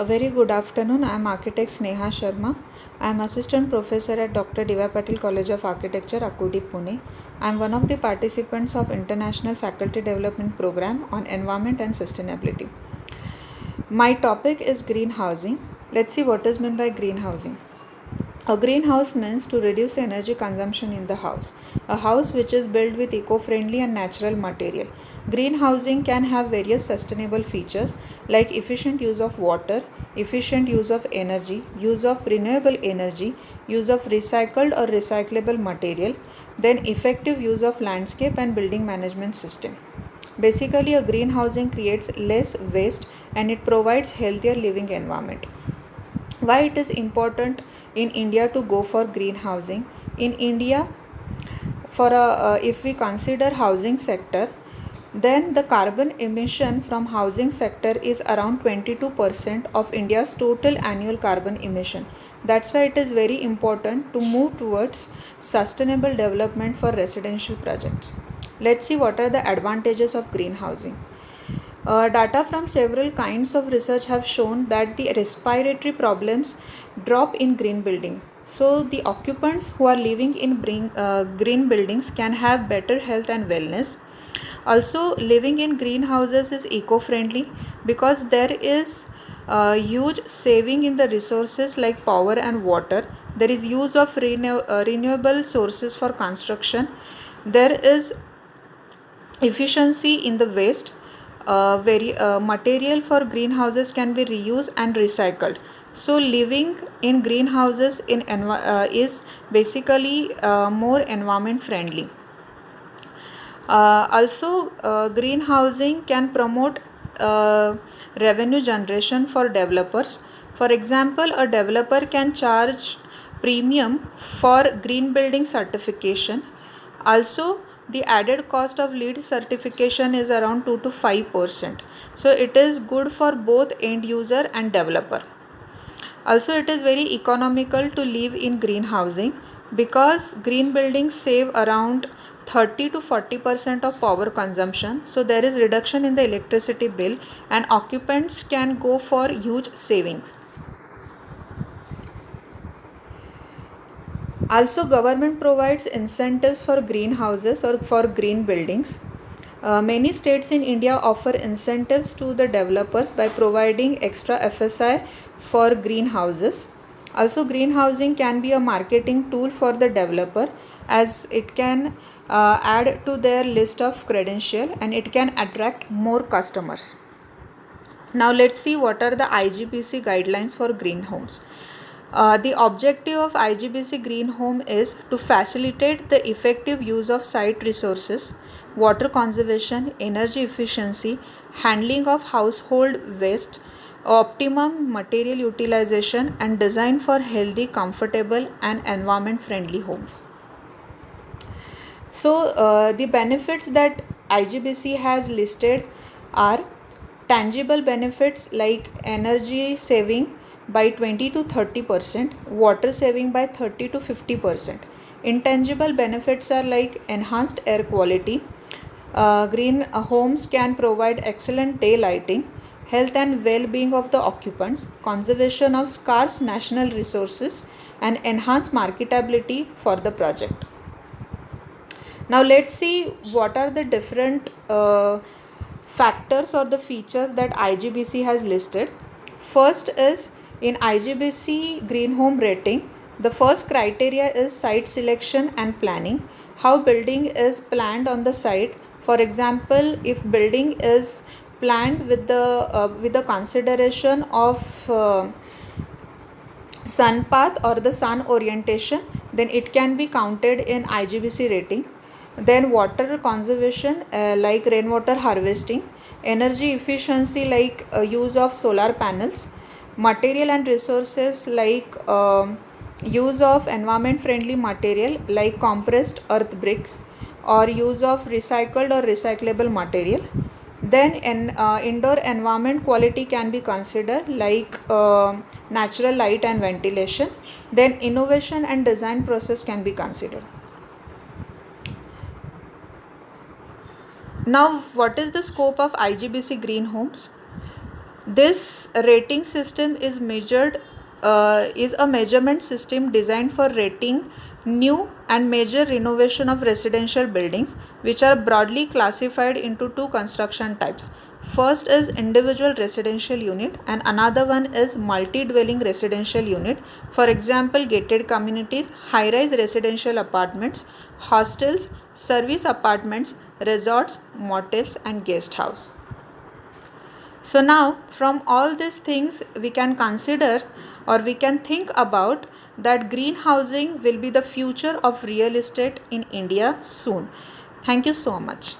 A very good afternoon. I am architect Sneha Sharma. I am assistant professor at Dr. D.Y. Patil College of Architecture, Akudi, Pune. I am one of the participants of International Faculty Development Program on Environment and Sustainability. My topic is greenhousing. Let's see what is meant by greenhousing. A greenhouse means to reduce energy consumption in the house. A house which is built with eco-friendly and natural material. Greenhousing can have various sustainable features like efficient use of water, efficient use of energy, use of renewable energy, use of recycled or recyclable material, then effective use of landscape and building management system. Basically, a greenhousing creates less waste and it provides healthier living environment. Why it is important in India to go for greenhousing? In India, if we consider housing sector, then the carbon emission from housing sector is around 22% of India's total annual carbon emission. That's why it is very important to move towards sustainable development for residential projects. Let's see what are the advantages of greenhousing. Data from several kinds of research have shown that the respiratory problems drop in green buildings. So the occupants who are living in green buildings can have better health and wellness. Also, living in greenhouses is eco-friendly because there is huge saving in the resources like power and water. There is use of renewable sources for construction. There is efficiency in the waste. Material for greenhouses can be reused and recycled. So living in greenhouses is basically more environment friendly. Greenhousing can promote revenue generation for developers. For example, a developer can charge premium for green building certification. Also, the added cost of LEED certification is around 2 to 5%. So it is good for both end user and developer. Also, it is very economical to live in green housing because green buildings save around 30 to 40% of power consumption. So there is reduction in the electricity bill and occupants can go for huge savings. Also, government provides incentives for greenhouses or for green buildings. Many states in India offer incentives to the developers by providing extra FSI for greenhouses. Also, greenhousing can be a marketing tool for the developer as it can add to their list of credential and it can attract more customers. Now let's see what are the IGBC guidelines for green homes. The objective of IGBC Green Home is to facilitate the effective use of site resources, water conservation, energy efficiency, handling of household waste, optimum material utilization, and design for healthy, comfortable, and environment friendly homes. So, the benefits that IGBC has listed are tangible benefits like energy saving by 20 to 30%, water saving by 30 to 50%. Intangible benefits are like enhanced air quality. Green homes can provide excellent day lighting, health and well-being of the occupants, conservation of scarce national resources, and enhanced marketability for the project. Now let's see what are the different factors or the features that IGBC has listed. First is in IGBC Green Home Rating, the first criteria is site selection and planning. How building is planned on the site. For example, if building is planned with the consideration of sun path or the sun orientation, then it can be counted in IGBC rating. Then water conservation like rainwater harvesting, energy efficiency like use of solar panels, material and resources like use of environment friendly material like compressed earth bricks or use of recycled or recyclable material. Then indoor environment quality can be considered like natural light and ventilation. Then innovation and design process can be considered. Now, what is the scope of IGBC green homes? This rating system is a measurement system designed for rating new and major renovation of residential buildings, which are broadly classified into two construction types. First is individual residential unit and another one is multi-dwelling residential unit. For example, gated communities, high-rise residential apartments, hostels, service apartments, resorts, motels and guest house. So now from all these things we can consider or we can think about that green housing will be the future of real estate in India soon. Thank you so much.